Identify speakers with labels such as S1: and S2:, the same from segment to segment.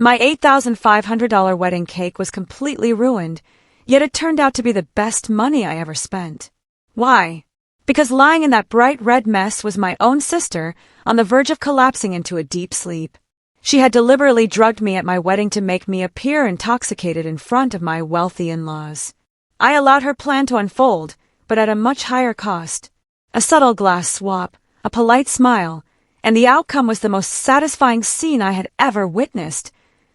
S1: My $8,500 wedding cake was completely ruined, yet it turned out to be the best money I ever spent. Why? Because lying in that bright red mess was my own sister, on the verge of collapsing into a deep sleep. She had deliberately drugged me at my wedding to make me appear intoxicated in front of my wealthy in-laws. I allowed her plan to unfold, but at a much higher cost. A subtle glass swap, a polite smile, and the outcome was the most satisfying scene I had ever witnessed,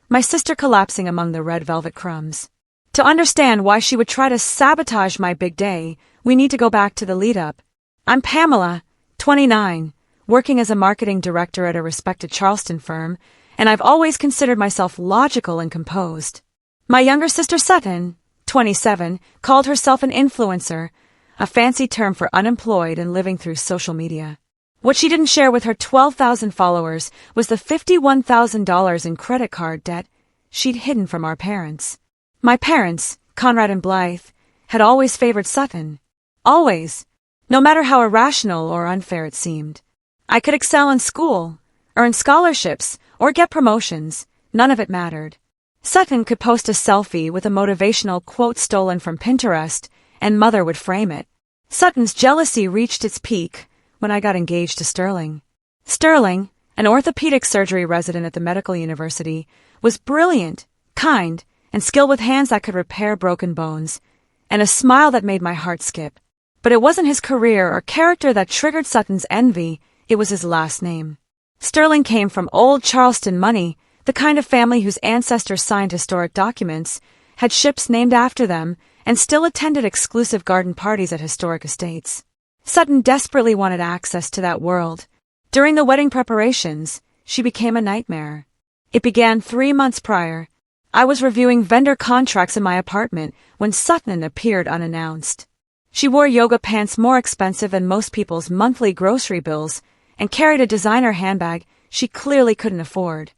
S1: my sister collapsing among the red velvet crumbs. To understand why she would try to sabotage my big day, we need to go back to the lead-up. I'm Pamela, 29, working as a marketing director at a respected Charleston firm, and I've always considered myself logical and composed. My younger sister Sutton, 27, called herself an influencer, a fancy term for unemployed and living through social media. What she didn't share with her 12,000 followers was the $51,000 in credit card debt she'd hidden from our parents. My parents, Conrad and Blythe, had always favored Sutton. Always. No matter how irrational or unfair it seemed. I could excel in school, earn scholarships, or get promotions. None of it mattered. Sutton could post a selfie with a motivational quote stolen from Pinterest, and Mother would frame it. Sutton's jealousy reached its peak when I got engaged to Sterling. Sterling, an orthopedic surgery resident at the medical university, was brilliant, kind, and skilled with hands that could repair broken bones, and a smile that made my heart skip. But it wasn't his career or character that triggered Sutton's envy, it was his last name. Sterling came from old Charleston money, the kind of family whose ancestors signed historic documents, had ships named after them, and still attended exclusive garden parties at historic estates. Sutton desperately wanted access to that world. During the wedding preparations, she became a nightmare. It began 3 months prior. I was reviewing vendor contracts in my apartment when Sutton appeared unannounced. She wore yoga pants more expensive than most people's monthly grocery bills and carried a designer handbag she clearly couldn't afford.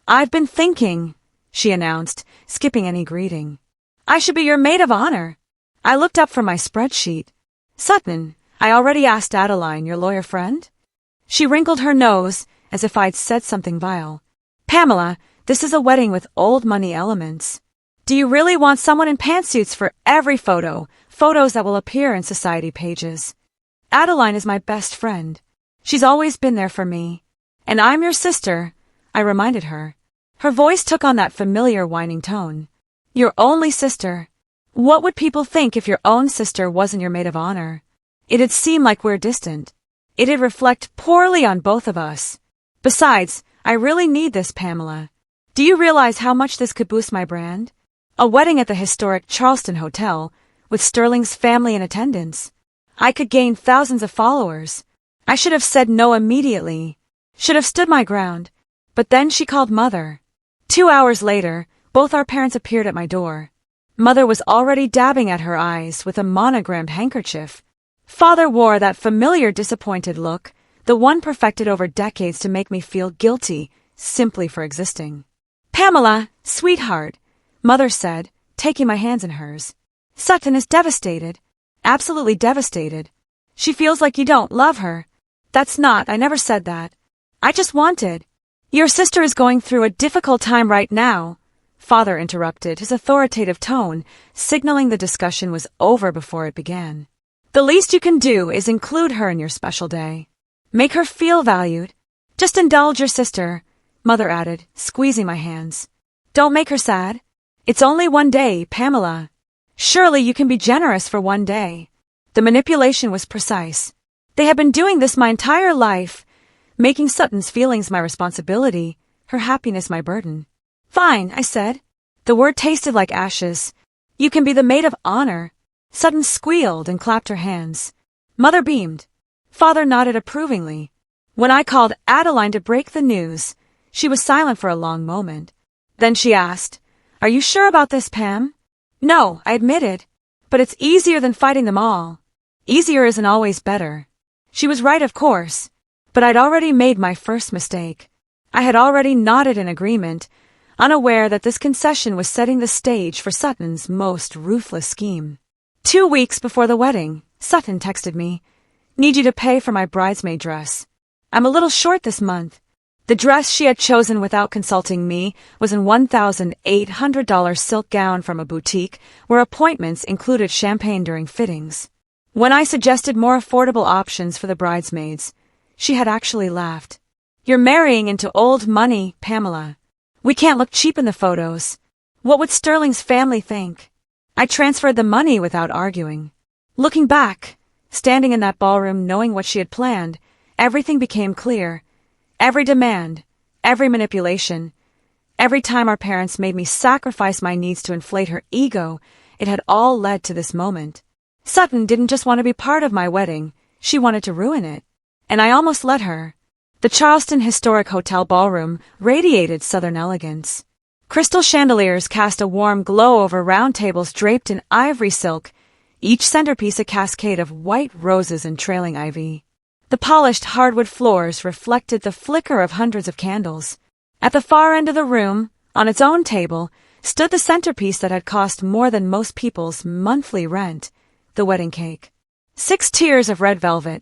S1: "I've been thinking," she announced, skipping any greeting. "I should be your maid of honor." I looked up from my spreadsheet. "Sutton, I already asked Adeline, your lawyer friend." She wrinkled her nose as if I'd said something vile. "Pamela, this is a wedding with old money elements. Do you really want someone in pantsuits for every photo, photos that will appear in society pages? Adeline is my best friend. She's always been there for me. And I'm your sister," I reminded her. Her voice took on that familiar whining tone. "Your only sister. What would people think if your own sister wasn't your maid of honor? It'd seem like we're distant. It'd reflect poorly on both of us. Besides, I really need this, Pamela. Do you realize how much this could boost my brand? A wedding at the historic Charleston Hotel, with Sterling's family in attendance. I could gain thousands of followers. I should have said no immediately. Should have stood my ground. But then she called Mother. 2 hours later, both our parents appeared at my door. Mother was already dabbing at her eyes with a monogrammed handkerchief. Father wore that familiar disappointed look, the one perfected over decades to make me feel guilty simply for existing. "Pamela, sweetheart," Mother said, taking my hands in hers. "Sutton is devastated. Absolutely devastated. She feels like you don't love her. I never said that. I just wanted. Your sister is going through a difficult time right now," Father interrupted, his authoritative tone signaling the discussion was over before it began. "The least you can do is include her in your special day. Make her feel valued. Just indulge your sister," Mother added, squeezing my hands. "Don't make her sad. It's only one day, Pamela. Surely you can be generous for one day." The manipulation was precise. They had been doing this my entire life, making Sutton's feelings my responsibility, her happiness my burden. "Fine," I said. The word tasted like ashes. "You can be the maid of honor." Sutton squealed and clapped her hands. Mother beamed. Father nodded approvingly. When I called Adeline to break the news, she was silent for a long moment. Then she asked, "Are you sure about this, Pam?" "No," I admitted. "But it's easier than fighting them all." Easier isn't always better. She was right, of course. But I'd already made my first mistake. I had already nodded in agreement, unaware that this concession was setting the stage for Sutton's most ruthless scheme. 2 weeks before the wedding, Sutton texted me, "Need you to pay for my bridesmaid dress. I'm a little short this month. The dress she had chosen without consulting me was an $1,800 silk gown from a boutique where appointments included champagne during fittings. When I suggested more affordable options for the bridesmaids, she had actually laughed. "You're marrying into old money, Pamela. We can't look cheap in the photos. What would Sterling's family think?" I transferred the money without arguing. Looking back, standing in that ballroom knowing what she had planned, everything became clear. Every demand, every manipulation, every time our parents made me sacrifice my needs to inflate her ego, it had all led to this moment. Sutton didn't just want to be part of my wedding, she wanted to ruin it. And I almost let her. The Charleston Historic Hotel ballroom radiated Southern elegance. Crystal chandeliers cast a warm glow over round tables draped in ivory silk, each centerpiece a cascade of white roses and trailing ivy. The polished hardwood floors reflected the flicker of hundreds of candles. At the far end of the room, on its own table, stood the centerpiece that had cost more than most people's monthly rent, the wedding cake. 6 tiers of red velvet,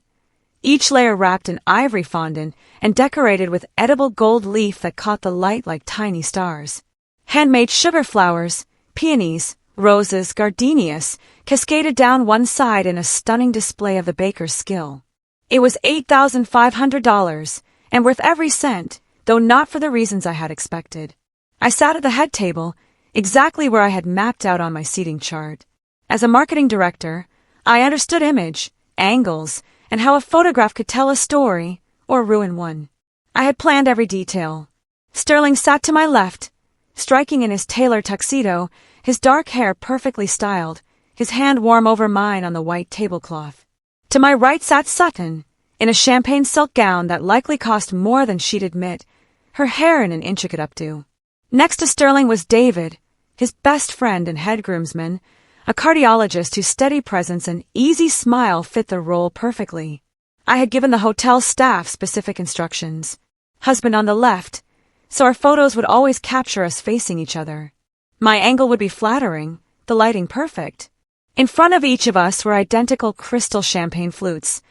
S1: each layer wrapped in ivory fondant and decorated with edible gold leaf that caught the light like tiny stars. Handmade sugar flowers, peonies, roses, gardenias, cascaded down one side in a stunning display of the baker's skill. It was $8,500, and worth every cent, though not for the reasons I had expected. I sat at the head table, exactly where I had mapped out on my seating chart. As a marketing director, I understood image, angles, and how a photograph could tell a story or ruin one. I had planned every detail. Sterling sat to my left, striking in his tailored tuxedo, his dark hair perfectly styled, his hand warm over mine on the white tablecloth. To my right sat Sutton, in a champagne silk gown that likely cost more than she'd admit, her hair in an intricate updo. Next to Sterling was David, his best friend and head groomsman, a cardiologist whose steady presence and easy smile fit the role perfectly. I had given the hotel staff specific instructions. Husband on the left, so our photos would always capture us facing each other. My angle would be flattering, the lighting perfect. In front of each of us were identical crystal champagne flutes,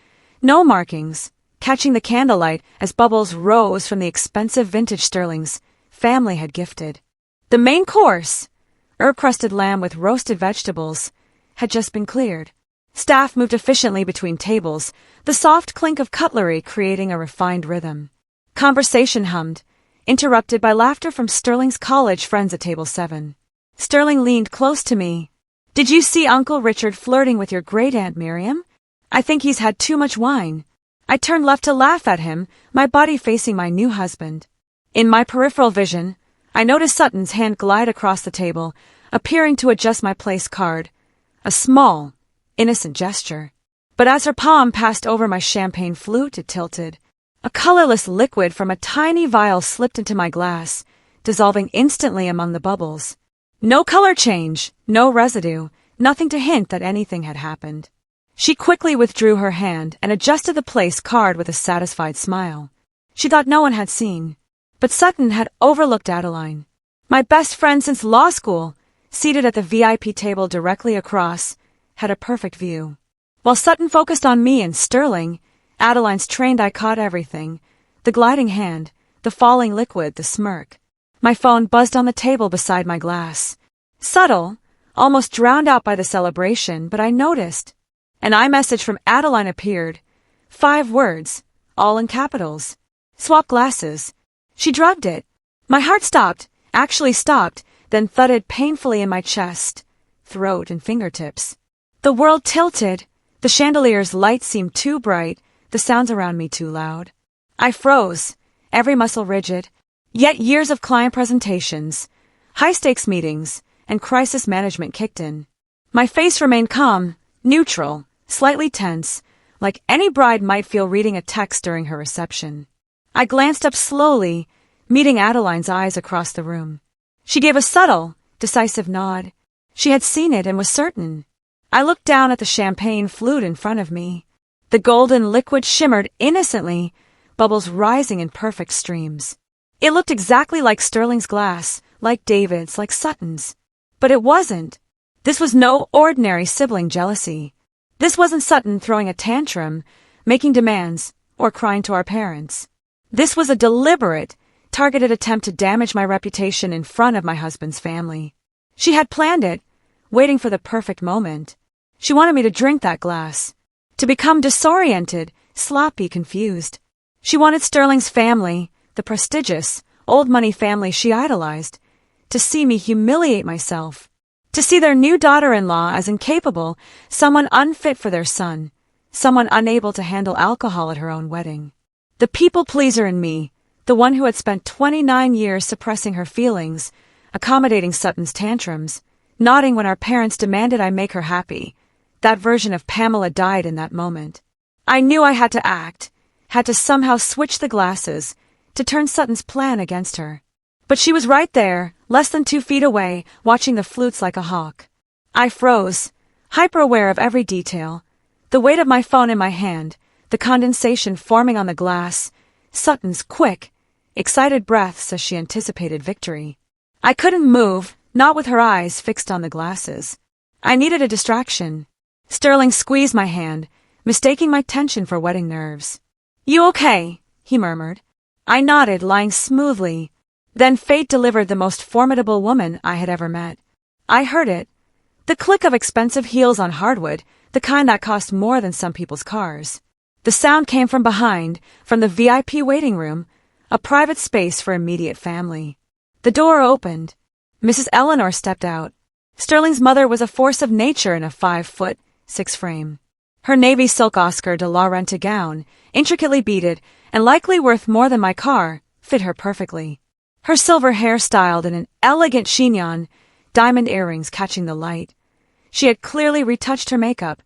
S1: no markings, catching the candlelight as bubbles rose from the expensive vintage Sterling's family had gifted. The main course, herb-crusted lamb with roasted vegetables, had just been cleared. Staff moved efficiently between tables, the soft clink of cutlery creating a refined rhythm. Conversation hummed, interrupted by laughter from Sterling's college friends at table 7. Sterling leaned close to me. "Did you see Uncle Richard flirting with your great-aunt Miriam? I think he's had too much wine." I turned left to laugh at him, my body facing my new husband. In my peripheral vision, I noticed Sutton's hand glide across the table, appearing to adjust my place card. A small, innocent gesture. But as her palm passed over my champagne flute, it tilted. A colorless liquid from a tiny vial slipped into my glass, dissolving instantly among the bubbles. No color change, no residue, nothing to hint that anything had happened. She quickly withdrew her hand and adjusted the place card with a satisfied smile. She thought no one had seen. But Sutton had overlooked Adeline, my best friend since law school, seated at the VIP table directly across, had a perfect view. While Sutton focused on me and Sterling, Adeline's trained eye caught everything, the gliding hand, the falling liquid, the smirk. My phone buzzed on the table beside my glass. Subtle, almost drowned out by the celebration, but I noticed. An iMessage from Adeline appeared. 5 words, all in capitals. Swap glasses. She drugged it. My heart stopped, actually stopped, then thudded painfully in my chest, throat, and fingertips. The world tilted. The chandelier's light seemed too bright, the sounds around me too loud. I froze, every muscle rigid. Yet years of client presentations, high-stakes meetings, and crisis management kicked in. My face remained calm, neutral, slightly tense, like any bride might feel reading a text during her reception. I glanced up slowly, meeting Adeline's eyes across the room. She gave a subtle, decisive nod. She had seen it and was certain. I looked down at the champagne flute in front of me. The golden liquid shimmered innocently, bubbles rising in perfect streams. It looked exactly like Sterling's glass, like David's, like Sutton's. But it wasn't. This was no ordinary sibling jealousy. This wasn't Sutton throwing a tantrum, making demands, or crying to our parents. This was a deliberate, targeted attempt to damage my reputation in front of my husband's family. She had planned it, waiting for the perfect moment. She wanted me to drink that glass, to become disoriented, sloppy, confused. She wanted Sterling's family, the prestigious, old-money family she idolized, to see me humiliate myself, to see their new daughter-in-law as incapable, someone unfit for their son, someone unable to handle alcohol at her own wedding. The people-pleaser in me, the one who had spent 29 years suppressing her feelings, accommodating Sutton's tantrums, nodding when our parents demanded I make her happy. That version of Pamela died in that moment. I knew I had to act, had to somehow switch the glasses, to turn Sutton's plan against her. But she was right there, less than 2 feet away, watching the flutes like a hawk. I froze, hyper-aware of every detail, the weight of my phone in my hand, the condensation forming on the glass, Sutton's quick, excited breaths as she anticipated victory. I couldn't move, not with her eyes fixed on the glasses. I needed a distraction. Sterling squeezed my hand, mistaking my tension for wedding nerves. "You okay?" he murmured. I nodded, lying smoothly. Then fate delivered the most formidable woman I had ever met. I heard it. The click of expensive heels on hardwood, the kind that cost more than some people's cars. The sound came from behind, from the VIP waiting room, a private space for immediate family. The door opened. Mrs. Eleanor stepped out. Sterling's mother was a force of nature in a 5'6" frame. Her navy silk Oscar de la Renta gown, intricately beaded and likely worth more than my car, fit her perfectly. Her silver hair styled in an elegant chignon, diamond earrings catching the light. She had clearly retouched her makeup,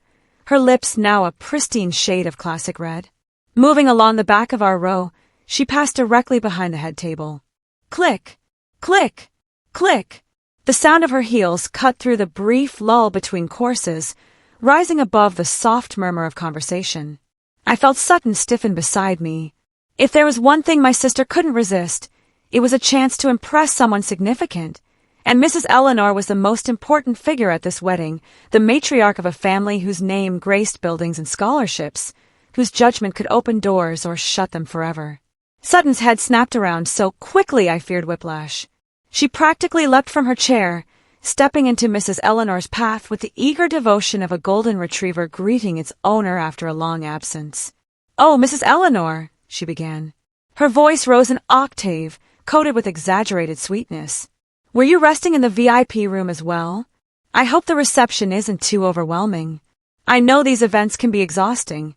S1: her lips now a pristine shade of classic red. Moving along the back of our row, she passed directly behind the head table. Click, click, click. The sound of her heels cut through the brief lull between courses, rising above the soft murmur of conversation. I felt Sutton stiffen beside me. If there was one thing my sister couldn't resist, it was a chance to impress someone significant. And Mrs. Eleanor was the most important figure at this wedding, the matriarch of a family whose name graced buildings and scholarships, whose judgment could open doors or shut them forever. Sutton's head snapped around so quickly I feared whiplash. She practically leapt from her chair, stepping into Mrs. Eleanor's path with the eager devotion of a golden retriever greeting its owner after a long absence. "Oh, Mrs. Eleanor," she began. Her voice rose an octave, coated with exaggerated sweetness. "Were you resting in the VIP room as well? I hope the reception isn't too overwhelming. I know these events can be exhausting,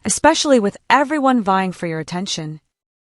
S1: especially with everyone vying for your attention."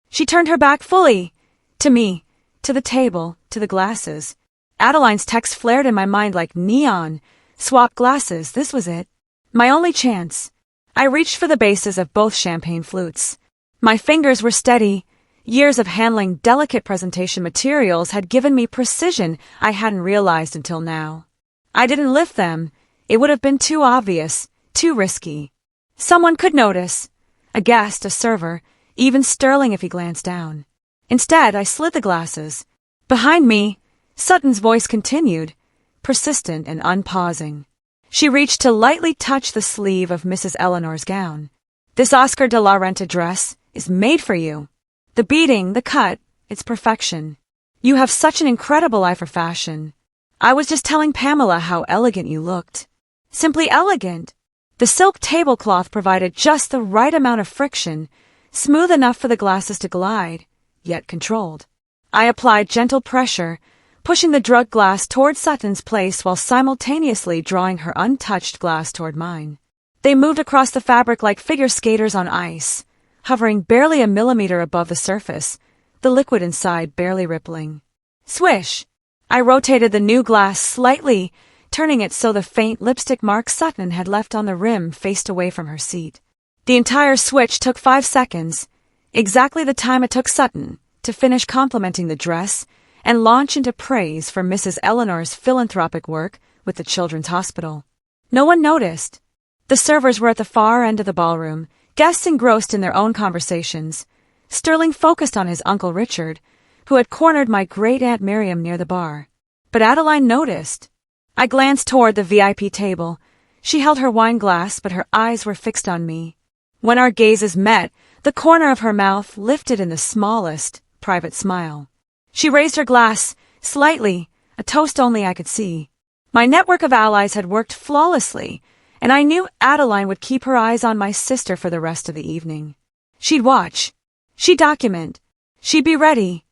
S1: She turned her back fully, to me, to the table, to the glasses. Adeline's text flared in my mind like neon. Swap glasses, this was it. My only chance. I reached for the bases of both champagne flutes. My fingers were steady. Years of handling delicate presentation materials had given me precision I hadn't realized until now. I didn't lift them. It would have been too obvious, too risky. Someone could notice. A guest, a server, even Sterling if he glanced down. Instead, I slid the glasses. Behind me, Sutton's voice continued, persistent and unpausing. She reached to lightly touch the sleeve of Mrs. Eleanor's gown. "This Oscar de la Renta dress is made for you. The beading, the cut, it's perfection. You have such an incredible eye for fashion. I was just telling Pamela how elegant you looked. Simply elegant. The silk tablecloth provided just the right amount of friction, smooth enough for the glasses to glide, yet controlled. I applied gentle pressure, pushing the drugged glass toward Sutton's place while simultaneously drawing her untouched glass toward mine. They moved across the fabric like figure skaters on ice, hovering barely a millimeter above the surface, the liquid inside barely rippling. Swish! I rotated the new glass slightly, turning it so the faint lipstick mark Sutton had left on the rim faced away from her seat. The entire switch took 5 seconds, exactly the time it took Sutton to finish complimenting the dress and launch into praise for Mrs. Eleanor's philanthropic work with the Children's Hospital. No one noticed. The servers were at the far end of the ballroom, guests engrossed in their own conversations. Sterling focused on his Uncle Richard, who had cornered my great-aunt Miriam near the bar. But Adeline noticed. I glanced toward the VIP table. She held her wine glass, but her eyes were fixed on me. When our gazes met, the The corner of her mouth lifted in the smallest, private smile. She raised her glass, slightly, a toast only I could see. My network of allies had worked flawlessly, and I knew Adeline would keep her eyes on my sister for the rest of the evening. She'd watch. She'd document. She'd be ready.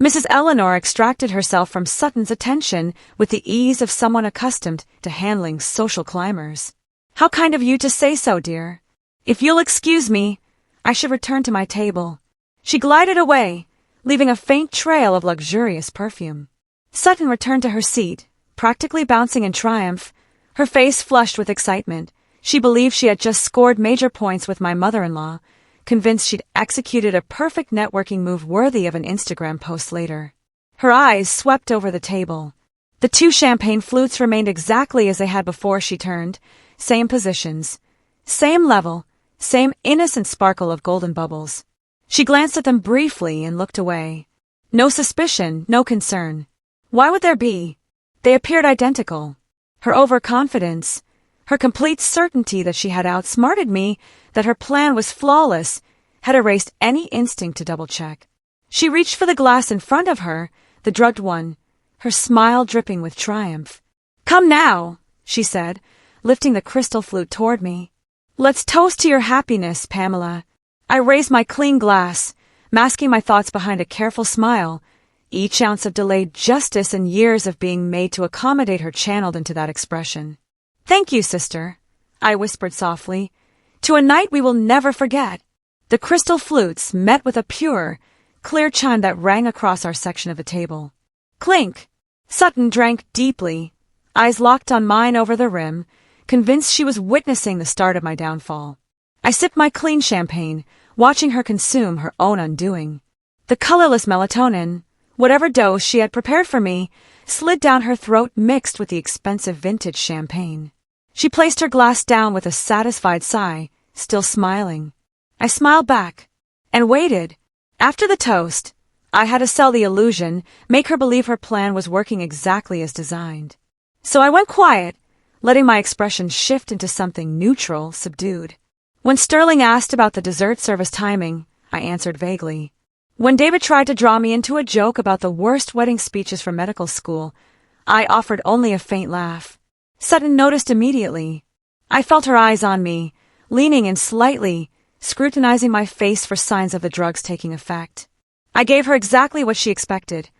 S1: Mrs. Eleanor extracted herself from Sutton's attention with the ease of someone accustomed to handling social climbers. How kind of you to say so, dear. If you'll excuse me, I should return to my table. She glided away, leaving a faint trail of luxurious perfume. Sutton returned to her seat, practically bouncing in triumph, her face flushed with excitement. She believed she had just scored major points with my mother-in-law, convinced she'd executed a perfect networking move worthy of an Instagram post later. Her eyes swept over the table. The 2 champagne flutes remained exactly as they had before she turned, same positions, same level, same innocent sparkle of golden bubbles. She glanced at them briefly and looked away. No suspicion, no concern. Why would there be? They appeared identical. Her overconfidence, her complete certainty that she had outsmarted me, that her plan was flawless, had erased any instinct to double-check. She reached for the glass in front of her, the drugged one, her smile dripping with triumph. "Come now," she said, lifting the crystal flute toward me. "Let's toast to your happiness, Pamela." I raised my clean glass, masking my thoughts behind a careful smile, each ounce of delayed justice and years of being made to accommodate her channeled into that expression. "Thank you, sister," I whispered softly, "to a night we will never forget." The crystal flutes met with a pure, clear chime that rang across our section of the table. Clink! Sutton drank deeply, eyes locked on mine over the rim, convinced she was witnessing the start of my downfall. I sipped my clean champagne, watching her consume her own undoing. The colorless melatonin, whatever dose she had prepared for me, slid down her throat mixed with the expensive vintage champagne. She placed her glass down with a satisfied sigh, still smiling. I smiled back, and waited. After the toast, I had to sell the illusion, make her believe her plan was working exactly as designed. So I went quiet, letting my expression shift into something neutral, subdued. When Sterling asked about the dessert service timing, I answered vaguely. When David tried to draw me into a joke about the worst wedding speeches from medical school, I offered only a faint laugh. Sutton noticed immediately. I felt her eyes on me, leaning in slightly, scrutinizing my face for signs of the drugs taking effect. I gave her exactly what she expected,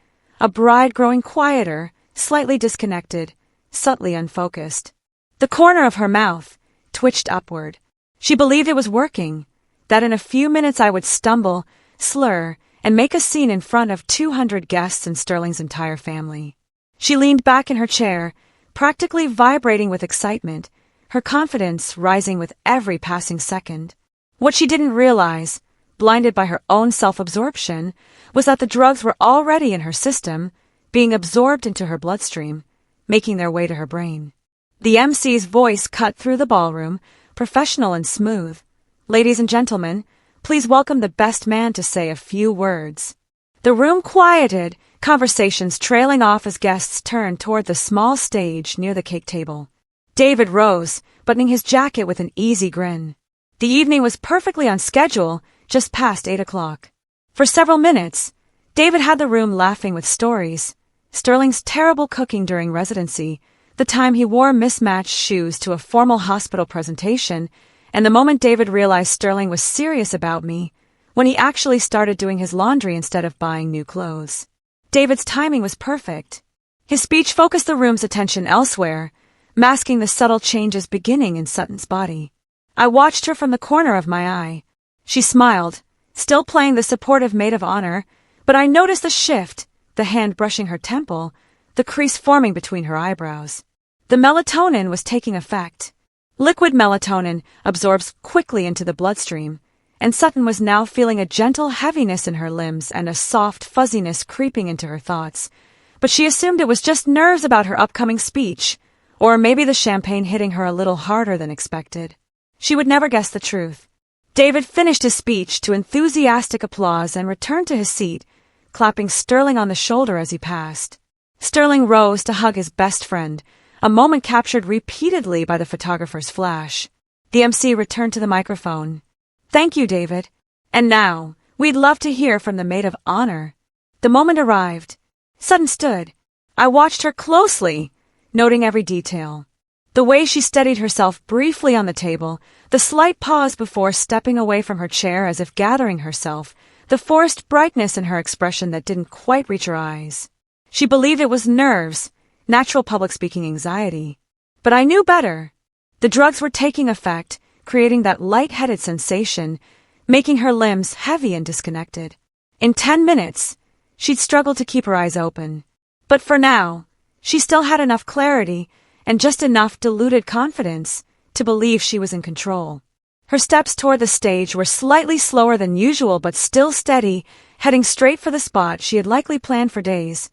S1: a bride growing quieter, slightly disconnected, subtly unfocused. The corner of her mouth twitched upward. She believed it was working, that in a few minutes I would stumble, slur, and make a scene in front of 200 guests and Sterling's entire family. She leaned back in her chair, practically vibrating with excitement, her confidence rising with every passing second. What she didn't realize, blinded by her own self-absorption, was that the drugs were already in her system, being absorbed into her bloodstream, making their way to her brain. The MC's voice cut through the ballroom, professional and smooth. "Ladies and gentlemen, please welcome the best man to say a few words." The room quieted, conversations trailing off as guests turned toward the small stage near the cake table. David rose, buttoning his jacket with an easy grin. The evening was perfectly on schedule, just past 8 o'clock. For several minutes, David had the room laughing with stories. Sterling's terrible cooking during residency, the time he wore mismatched shoes to a formal hospital presentation, and the moment David realized Sterling was serious about me, when he actually started doing his laundry instead of buying new clothes. David's timing was perfect. His speech focused the room's attention elsewhere, masking the subtle changes beginning in Sutton's body. I watched her from the corner of my eye. She smiled, still playing the supportive maid of honor, but I noticed the shift, the hand brushing her temple, the crease forming between her eyebrows. The melatonin was taking effect. Liquid melatonin absorbs quickly into the bloodstream, and Sutton was now feeling a gentle heaviness in her limbs and a soft fuzziness creeping into her thoughts. But she assumed it was just nerves about her upcoming speech, or maybe the champagne hitting her a little harder than expected. She would never guess the truth. David finished his speech to enthusiastic applause and returned to his seat, clapping Sterling on the shoulder as he passed. Sterling rose to hug his best friend, a moment captured repeatedly by the photographer's flash. The MC returned to the microphone. "Thank you, David. And now, we'd love to hear from the maid of honor. The moment arrived. Sutton stood. I watched her closely, noting every detail. The way she steadied herself briefly on the table, the slight pause before stepping away from her chair as if gathering herself, the forced brightness in her expression that didn't quite reach her eyes. She believed it was nerves, natural public speaking anxiety. But I knew better. The drugs were taking effect, creating that light-headed sensation, making her limbs heavy and disconnected. In 10 minutes, she'd struggle to keep her eyes open. But for now, she still had enough clarity and just enough diluted confidence to believe she was in control. Her steps toward the stage were slightly slower than usual but still steady, heading straight for the spot she had likely planned for days,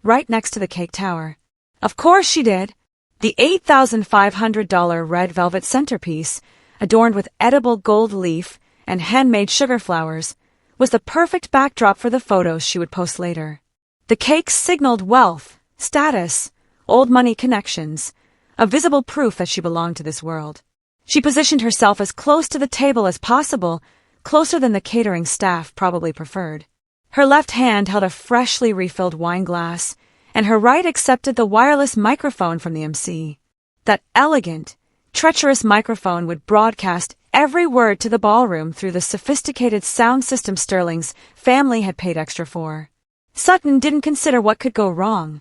S1: right next to the cake tower. Of course she did. The $8,500 red velvet centerpiece, adorned with edible gold leaf and handmade sugar flowers, was the perfect backdrop for the photos she would post later. The cake signaled wealth, status, old money connections, a visible proof that she belonged to this world. She positioned herself as close to the table as possible, closer than the catering staff probably preferred. Her left hand held a freshly refilled wine glass, and her right accepted the wireless microphone from the MC. That elegant, treacherous microphone would broadcast every word to the ballroom through the sophisticated sound system Sterling's family had paid extra for. Sutton didn't consider what could go wrong.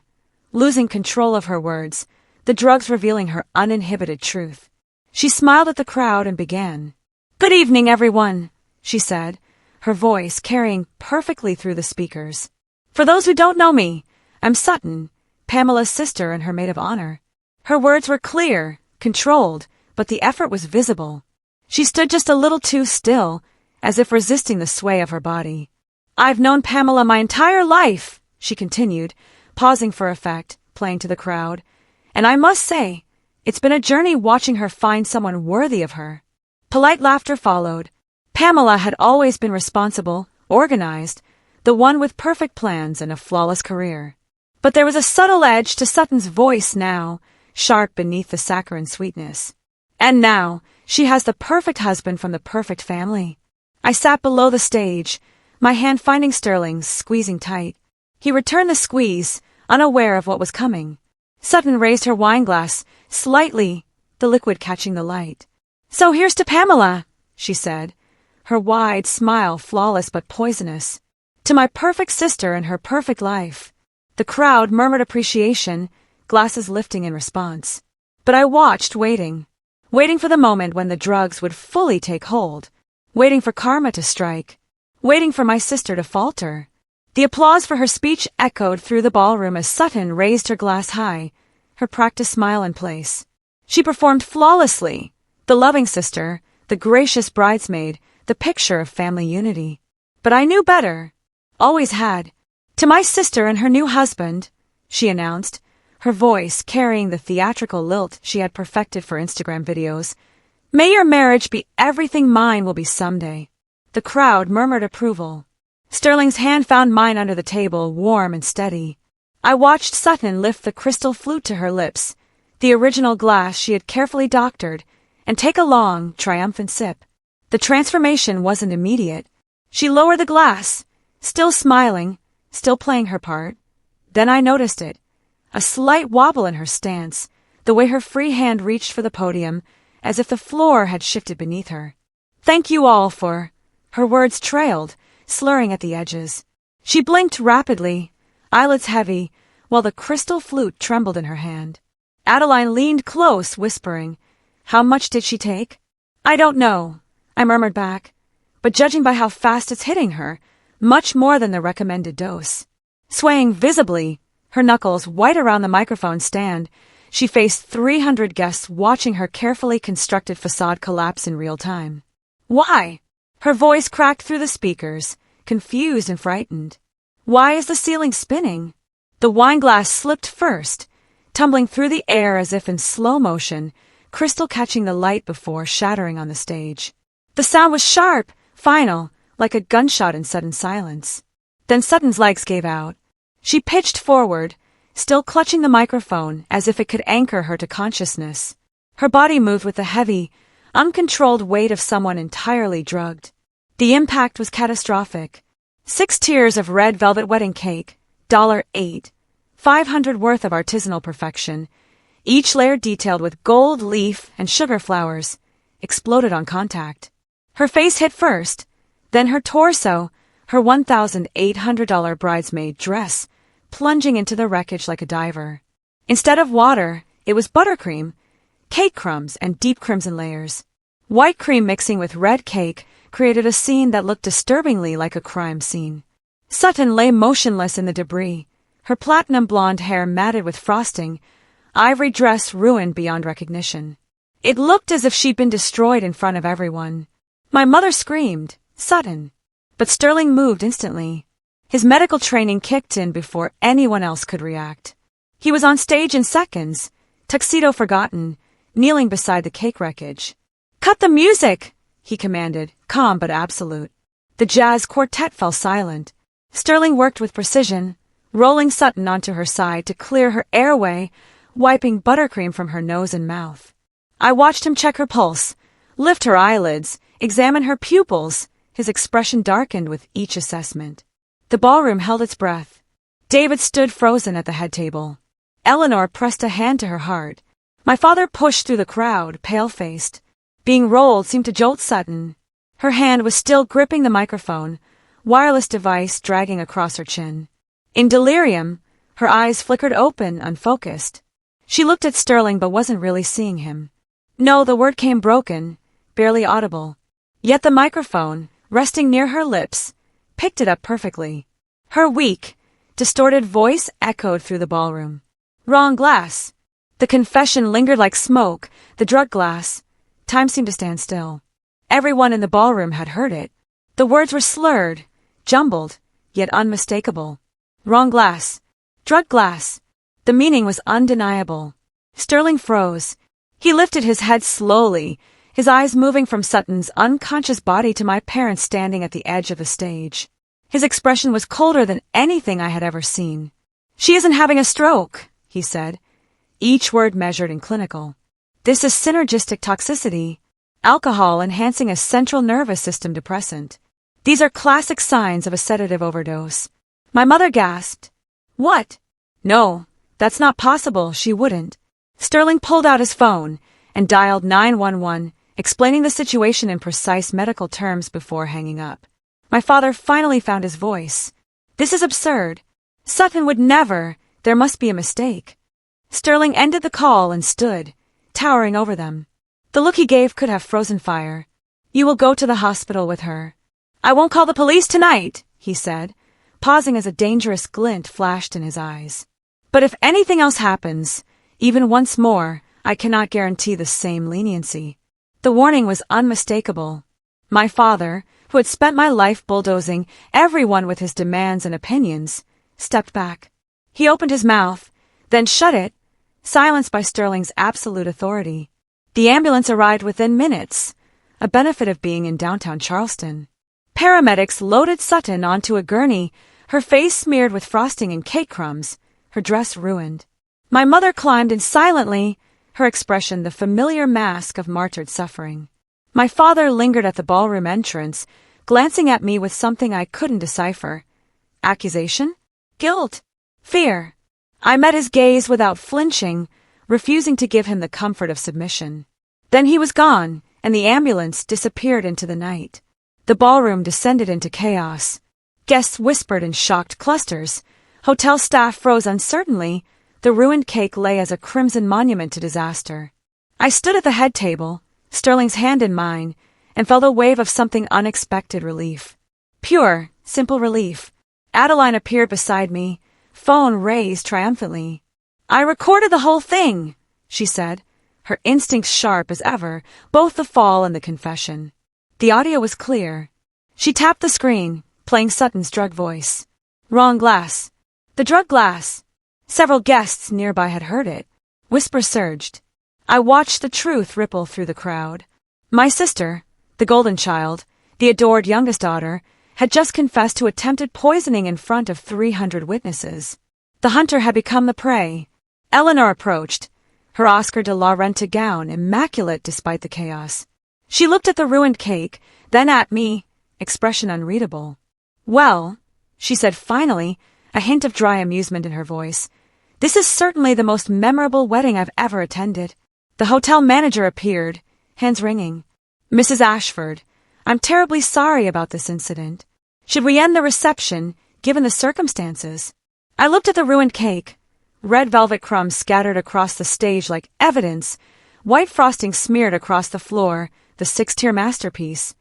S1: Losing control of her words, the drugs revealing her uninhibited truth. She smiled at the crowd and began. "Good evening, everyone," she said, her voice carrying perfectly through the speakers. "For those who don't know me, I'm Sutton, Pamela's sister and her maid of honor." Her words were clear, controlled, but the effort was visible. She stood just a little too still, as if resisting the sway of her body. "I've known Pamela my entire life," she continued, pausing for effect, playing to the crowd. "And I must say, it's been a journey watching her find someone worthy of her." Polite laughter followed. Pamela had always been responsible, organized, the one with perfect plans and a flawless career. But there was a subtle edge to Sutton's voice now, sharp beneath the saccharine sweetness. "And now, she has the perfect husband from the perfect family." I sat below the stage, my hand finding Sterling's, squeezing tight. He returned the squeeze, unaware of what was coming. Sutton raised her wine glass, slightly, the liquid catching the light. "So here's to Pamela," she said, her wide smile flawless but poisonous. "To my perfect sister and her perfect life." The crowd murmured appreciation, glasses lifting in response. But I watched, waiting for the moment when the drugs would fully take hold, waiting for karma to strike, waiting for my sister to falter. The applause for her speech echoed through the ballroom as Sutton raised her glass high, her practiced smile in place. She performed flawlessly, the loving sister, the gracious bridesmaid, the picture of family unity. But I knew better, always had. "To my sister and her new husband," she announced, her voice carrying the theatrical lilt she had perfected for Instagram videos. "May your marriage be everything mine will be someday." The crowd murmured approval. Sterling's hand found mine under the table, warm and steady. I watched Sutton lift the crystal flute to her lips, the original glass she had carefully doctored, and take a long, triumphant sip. The transformation wasn't immediate. She lowered the glass, still smiling, still playing her part. Then I noticed it. A slight wobble in her stance, the way her free hand reached for the podium, as if the floor had shifted beneath her. "Thank you all for..." Her words trailed, slurring at the edges. She blinked rapidly, eyelids heavy, while the crystal flute trembled in her hand. Adeline leaned close, whispering, "How much did she take?" "I don't know," I murmured back, "but judging by how fast it's hitting her, much more than the recommended dose." Swaying visibly, her knuckles white around the microphone stand, she faced 300 guests watching her carefully constructed facade collapse in real time. "Why?" Her voice cracked through the speakers, confused and frightened. "Why is the ceiling spinning?" The wine glass slipped first, tumbling through the air as if in slow motion, crystal catching the light before shattering on the stage. The sound was sharp, final, like a gunshot in sudden silence. Then Sutton's legs gave out. She pitched forward, still clutching the microphone as if it could anchor her to consciousness. Her body moved with the heavy, uncontrolled weight of someone entirely drugged. The impact was catastrophic. 6 tiers of red velvet wedding cake, $8, 500 worth of artisanal perfection, each layer detailed with gold leaf and sugar flowers, exploded on contact. Her face hit first, then her torso, her $1,800 bridesmaid dress, plunging into the wreckage like a diver. Instead of water, it was buttercream, cake crumbs, and deep crimson layers. White cream mixing with red cake created a scene that looked disturbingly like a crime scene. Sutton lay motionless in the debris, her platinum blonde hair matted with frosting, ivory dress ruined beyond recognition. It looked as if she'd been destroyed in front of everyone. My mother screamed, "Sutton!" But Sterling moved instantly. His medical training kicked in before anyone else could react. He was on stage in seconds, tuxedo forgotten, kneeling beside the cake wreckage. "Cut the music!" he commanded, calm but absolute. The jazz quartet fell silent. Sterling worked with precision, rolling Sutton onto her side to clear her airway, wiping buttercream from her nose and mouth. I watched him check her pulse, lift her eyelids, examine her pupils. His expression darkened with each assessment. The ballroom held its breath. David stood frozen at the head table. Eleanor pressed a hand to her heart. My father pushed through the crowd, pale-faced. Being rolled seemed to jolt Sutton. Her hand was still gripping the microphone, wireless device dragging across her chin. In delirium, her eyes flickered open, unfocused. She looked at Sterling but wasn't really seeing him. No, the word came broken, barely audible. Yet the microphone, resting near her lips, picked it up perfectly. Her weak, distorted voice echoed through the ballroom. "Wrong glass." The confession lingered like smoke, the drug glass. Time seemed to stand still. Everyone in the ballroom had heard it. The words were slurred, jumbled, yet unmistakable. Wrong glass. Drug glass. The meaning was undeniable. Sterling froze. He lifted his head slowly, his eyes moving from Sutton's unconscious body to my parents standing at the edge of the stage. His expression was colder than anything I had ever seen. "She isn't having a stroke," he said, each word measured and clinical. "This is synergistic toxicity, alcohol enhancing a central nervous system depressant. These are classic signs of a sedative overdose." My mother gasped. "What?" "No, that's not possible, she wouldn't." Sterling pulled out his phone and dialed 911, explaining the situation in precise medical terms before hanging up. My father finally found his voice. "This is absurd. Sutton would never. There must be a mistake." Sterling ended the call and stood, towering over them. The look he gave could have frozen fire. "You will go to the hospital with her." "I won't call the police tonight," he said, pausing as a dangerous glint flashed in his eyes. "But if anything else happens, even once more, I cannot guarantee the same leniency." The warning was unmistakable. My father, who had spent my life bulldozing everyone with his demands and opinions, stepped back. He opened his mouth, then shut it, silenced by Sterling's absolute authority. The ambulance arrived within minutes, a benefit of being in downtown Charleston. Paramedics loaded Sutton onto a gurney, her face smeared with frosting and cake crumbs, her dress ruined. My mother climbed in silently, her expression the familiar mask of martyred suffering. My father lingered at the ballroom entrance, glancing at me with something I couldn't decipher. Accusation? Guilt? Fear? I met his gaze without flinching, refusing to give him the comfort of submission. Then he was gone, and the ambulance disappeared into the night. The ballroom descended into chaos. Guests whispered in shocked clusters. Hotel staff froze uncertainly. The ruined cake lay as a crimson monument to disaster. I stood at the head table, Sterling's hand in mine, and felt a wave of something unexpected relief. Pure, simple relief. Adeline appeared beside me, phone raised triumphantly. "I recorded the whole thing," she said, her instincts sharp as ever, both the fall and the confession. The audio was clear. She tapped the screen, playing Sutton's drug voice. "Wrong glass. The drug glass." Several guests nearby had heard it. Whispers surged. I watched the truth ripple through the crowd. My sister, the golden child, the adored youngest daughter, had just confessed to attempted poisoning in front of 300 witnesses. The hunter had become the prey. Eleanor approached, her Oscar de la Renta gown immaculate despite the chaos. She looked at the ruined cake, then at me, expression unreadable. "Well," she said finally, a hint of dry amusement in her voice, "this is certainly the most memorable wedding I've ever attended." The hotel manager appeared, hands ringing. "Mrs. Ashford, I'm terribly sorry about this incident. Should we end the reception, given the circumstances?" I looked at the ruined cake. Red velvet crumbs scattered across the stage like evidence, white frosting smeared across the floor, the 6-tier masterpiece.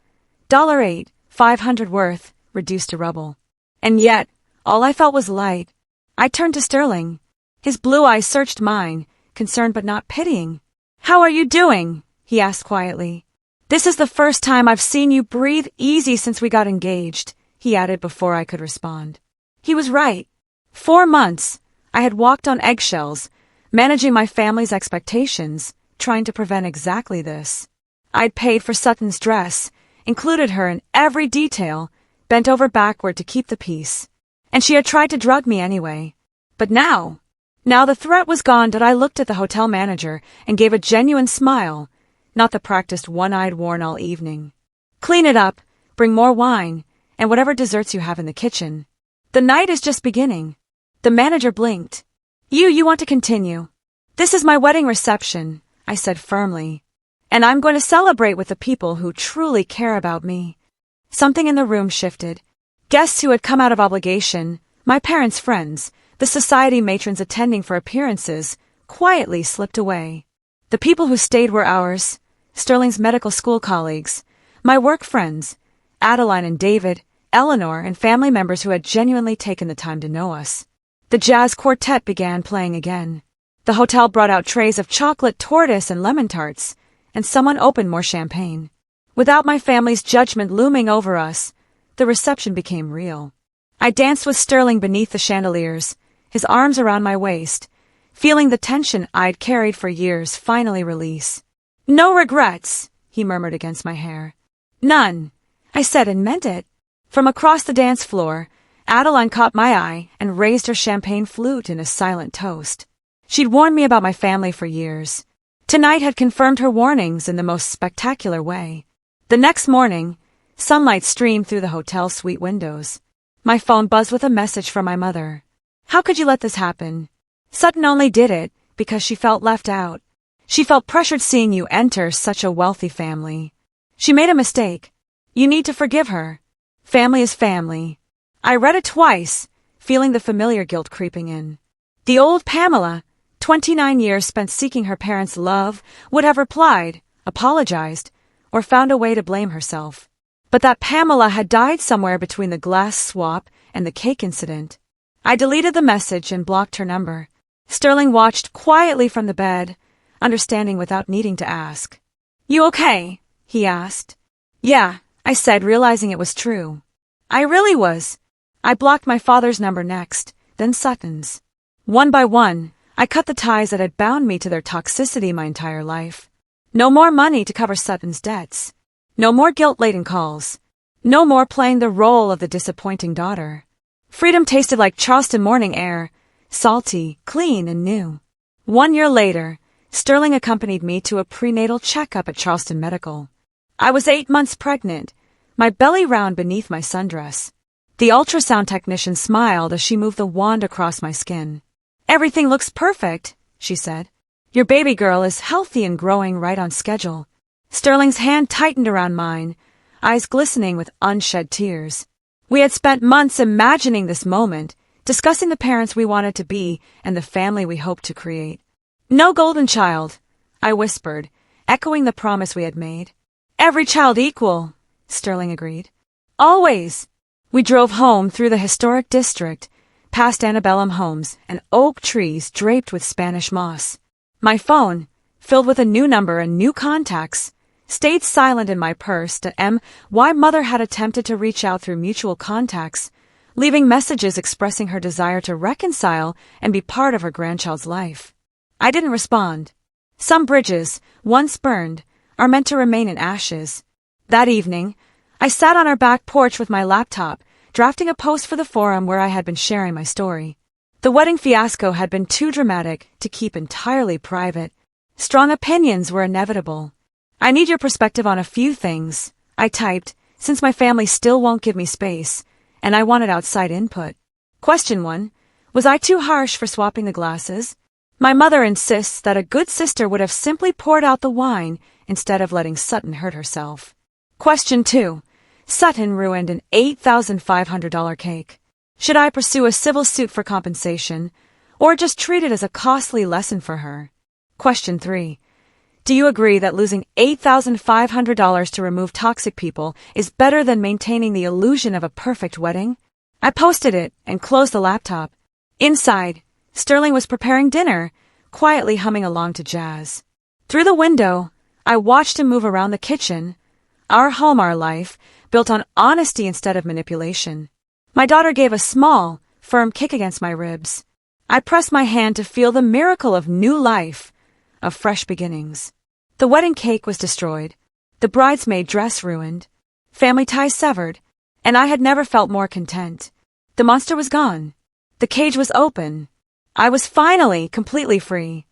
S1: $8, $500 worth, reduced to rubble. And yet, all I felt was light. I turned to Sterling. His blue eyes searched mine, concerned but not pitying. "How are you doing?" he asked quietly. "This is the first time I've seen you breathe easy since we got engaged," he added before I could respond. He was right. 4 months, I had walked on eggshells, managing my family's expectations, trying to prevent exactly this. I'd paid for Sutton's dress, included her in every detail, bent over backward to keep the peace. And she had tried to drug me anyway. But now the threat was gone, that I looked at the hotel manager and gave a genuine smile, not the practiced one-eyed worn all evening. "Clean it up, bring more wine, and whatever desserts you have in the kitchen. The night is just beginning." The manager blinked. You want to continue. "This is my wedding reception," I said firmly. "And I'm going to celebrate with the people who truly care about me." Something in the room shifted. Guests who had come out of obligation, my parents' friends, the society matrons attending for appearances, quietly slipped away. The people who stayed were ours, Sterling's medical school colleagues, my work friends, Adeline and David, Eleanor, and family members who had genuinely taken the time to know us. The jazz quartet began playing again. The hotel brought out trays of chocolate tortoise and lemon tarts, and someone opened more champagne. Without my family's judgment looming over us, the reception became real. I danced with Sterling beneath the chandeliers, his arms around my waist, feeling the tension I'd carried for years finally release. "No regrets," he murmured against my hair. "None," I said and meant it. From across the dance floor, Adeline caught my eye and raised her champagne flute in a silent toast. She'd warned me about my family for years. Tonight had confirmed her warnings in the most spectacular way. The next morning, sunlight streamed through the hotel suite windows. My phone buzzed with a message from my mother. "How could you let this happen? Sutton only did it because she felt left out. She felt pressured seeing you enter such a wealthy family. She made a mistake. You need to forgive her. Family is family." I read it twice, feeling the familiar guilt creeping in. The old Pamela, 29 years spent seeking her parents' love, would have replied, apologized, or found a way to blame herself. But that Pamela had died somewhere between the glass swap and the cake incident. I deleted the message and blocked her number. Sterling watched quietly from the bed, understanding without needing to ask. "You okay?" he asked. "Yeah," I said, realizing it was true. I really was. I blocked my father's number next, then Sutton's. One by one, I cut the ties that had bound me to their toxicity my entire life. No more money to cover Sutton's debts. No more guilt-laden calls. No more playing the role of the disappointing daughter. Freedom tasted like Charleston morning air, salty, clean, and new. 1 year later, Sterling accompanied me to a prenatal checkup at Charleston Medical. I was 8 months pregnant, my belly round beneath my sundress. The ultrasound technician smiled as she moved the wand across my skin. "Everything looks perfect," she said. "Your baby girl is healthy and growing right on schedule." Sterling's hand tightened around mine, eyes glistening with unshed tears. We had spent months imagining this moment, discussing the parents we wanted to be and the family we hoped to create. "No golden child," I whispered, echoing the promise we had made. "Every child equal," Sterling agreed. "Always." We drove home through the historic district, past antebellum homes and oak trees draped with Spanish moss. My phone, filled with a new number and new contacts, stayed silent in my purse to my mother had attempted to reach out through mutual contacts, leaving messages expressing her desire to reconcile and be part of her grandchild's life. I didn't respond. Some bridges, once burned, are meant to remain in ashes. That evening, I sat on our back porch with my laptop, drafting a post for the forum where I had been sharing my story. The wedding fiasco had been too dramatic to keep entirely private. Strong opinions were inevitable. "I need your perspective on a few things," I typed, since my family still won't give me space, and I wanted outside input. Question 1. Was I too harsh for swapping the glasses? My mother insists that a good sister would have simply poured out the wine instead of letting Sutton hurt herself. Question 2. Sutton ruined an $8,500 cake. Should I pursue a civil suit for compensation, or just treat it as a costly lesson for her? Question 3. Do you agree that losing $8,500 to remove toxic people is better than maintaining the illusion of a perfect wedding? I posted it and closed the laptop. Inside, Sterling was preparing dinner, quietly humming along to jazz. Through the window, I watched him move around the kitchen, our home, our life, built on honesty instead of manipulation. My daughter gave a small, firm kick against my ribs. I pressed my hand to feel the miracle of new life, of fresh beginnings. The wedding cake was destroyed, the bridesmaid dress ruined, family ties severed, and I had never felt more content. The monster was gone. The cage was open. I was finally completely free.